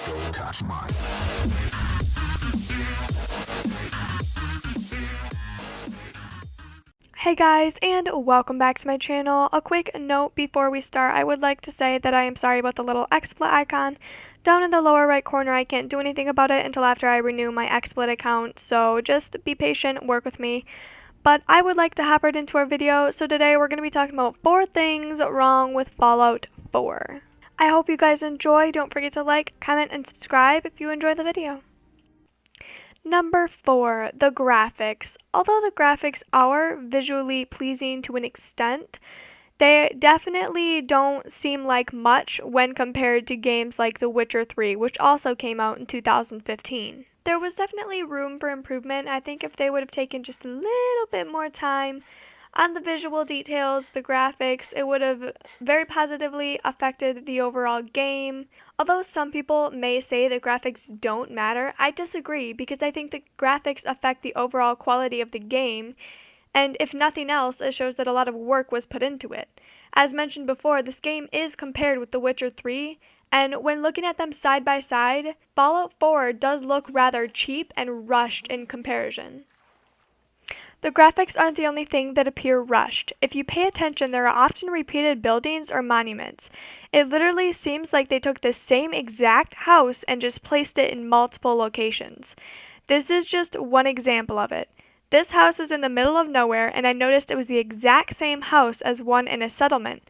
Don't touch mine. Hey guys, and welcome back to my channel. A quick note before we start, I would like to say that I am sorry about the little XSplit icon down in the lower right corner. I can't do anything about it until after I renew my XSplit account, so just be patient, work with me. But I would like to hop right into our video. So today we're going to be talking about 4 things wrong with Fallout 4. I hope you guys enjoy. Don't forget to like, comment, and subscribe if you enjoy the video. Number 4, the graphics. Although the graphics are visually pleasing to an extent, they definitely don't seem like much when compared to games like The Witcher 3, which also came out in 2015. There was definitely room for improvement. I think if they would have taken just a little bit more time on the visual details, the graphics, it would have very positively affected the overall game. Although some people may say that graphics don't matter, I disagree because I think the graphics affect the overall quality of the game, and if nothing else, it shows that a lot of work was put into it. As mentioned before, this game is compared with The Witcher 3, and when looking at them side by side, Fallout 4 does look rather cheap and rushed in comparison. The graphics aren't the only thing that appear rushed. If you pay attention, there are often repeated buildings or monuments. It literally seems like they took the same exact house and just placed it in multiple locations. This is just one example of it. This house is in the middle of nowhere, and I noticed it was the exact same house as one in a settlement.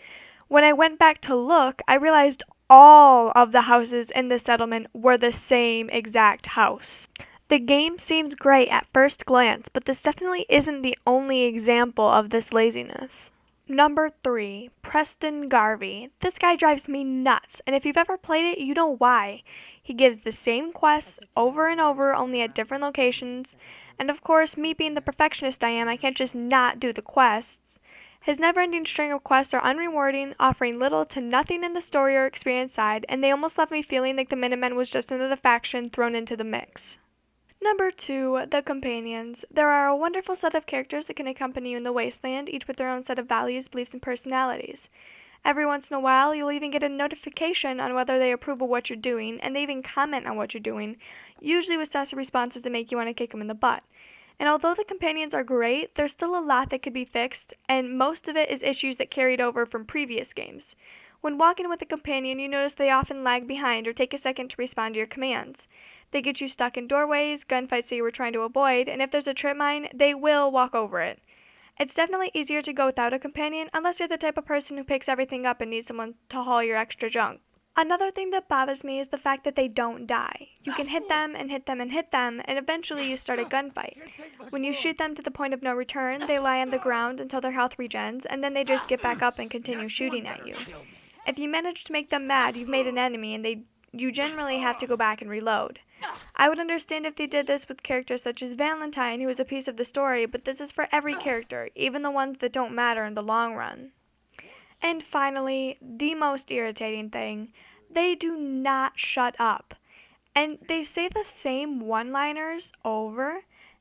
When I went back to look, I realized all of the houses in the settlement were the same exact house. The game seems great at first glance, but this definitely isn't the only example of this laziness. Number 3, Preston Garvey. This guy drives me nuts, and if you've ever played it, you know why. He gives the same quests over and over, only at different locations, and of course, me being the perfectionist I am, I can't just not do the quests. His never-ending string of quests are unrewarding, offering little to nothing in the story or experience side, and they almost left me feeling like the Minutemen was just another faction thrown into the mix. Number 2, the companions. There are a wonderful set of characters that can accompany you in the wasteland, each with their own set of values, beliefs, and personalities. Every once in a while, you'll even get a notification on whether they approve of what you're doing, and they even comment on what you're doing, usually with sassy responses that make you want to kick them in the butt. And although the companions are great, there's still a lot that could be fixed, and most of it is issues that carried over from previous games. When walking with a companion, you notice they often lag behind or take a second to respond to your commands. They get you stuck in doorways, gunfights that you were trying to avoid, and if there's a trip mine, they will walk over it. It's definitely easier to go without a companion unless you're the type of person who picks everything up and needs someone to haul your extra junk. Another thing that bothers me is the fact that they don't die. You can hit them and hit them and hit them, and eventually you start a gunfight. When you shoot them to the point of no return, they lie on the ground until their health regens, and then they just get back up and continue shooting at you. If you manage to make them mad, you've made an enemy, and you generally have to go back and reload. I would understand if they did this with characters such as Valentine, who is a piece of the story, but this is for every character, even the ones that don't matter in the long run. And finally, the most irritating thing, they do not shut up. And they say the same one-liners over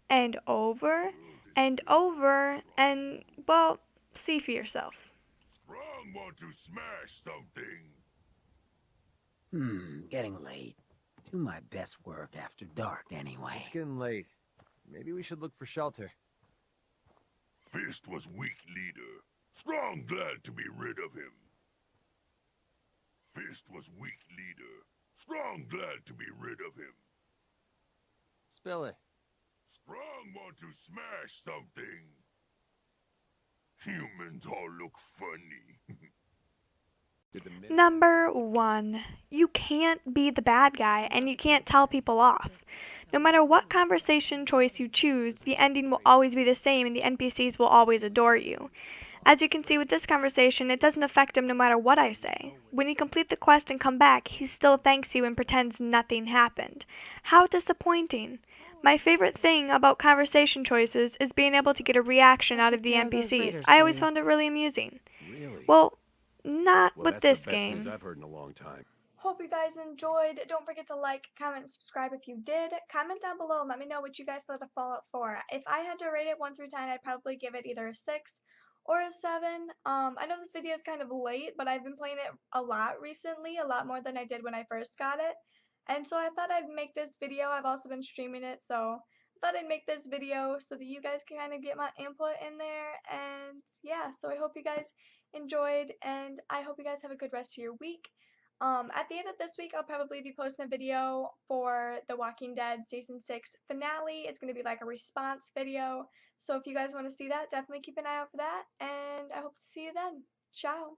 and over and over, and, well, see for yourself. Strong want to smash something. Getting late. Do my best work after dark anyway. It's getting late. Maybe we should look for shelter. Fist was weak leader. Strong glad to be rid of him. Fist was weak leader. Strong glad to be rid of him. Spill it. Strong want to smash something. Humans all look funny. Number 1, you can't be the bad guy and you can't tell people off. No matter what conversation choice you choose, the ending will always be the same and the NPCs will always adore you. As you can see with this conversation, it doesn't affect him no matter what I say. When you complete the quest and come back, he still thanks you and pretends nothing happened. How disappointing. My favorite thing about conversation choices is being able to get a reaction out of the NPCs. I always found it really amusing. Really? Well, not Well, with that's this the best game. news I've heard in a long time. Hope you guys enjoyed. Don't forget to like, comment, and subscribe if you did. Comment down below and let me know what you guys thought of Fallout 4. If I had to rate it 1 through 10, I'd probably give it either a 6 or a 7. I know this video is kind of late, but I've been playing it a lot recently, a lot more than I did when I first got it. And so I thought I'd make this video. I've also been streaming it, so I thought I'd make this video so that you guys can kind of get my input in there. And yeah, so I hope you guys enjoyed, and I hope you guys have a good rest of your week. At the end of this week, I'll probably be posting a video for The Walking Dead Season 6 finale. It's going to be like a response video. So if you guys want to see that, definitely keep an eye out for that. And I hope to see you then. Ciao.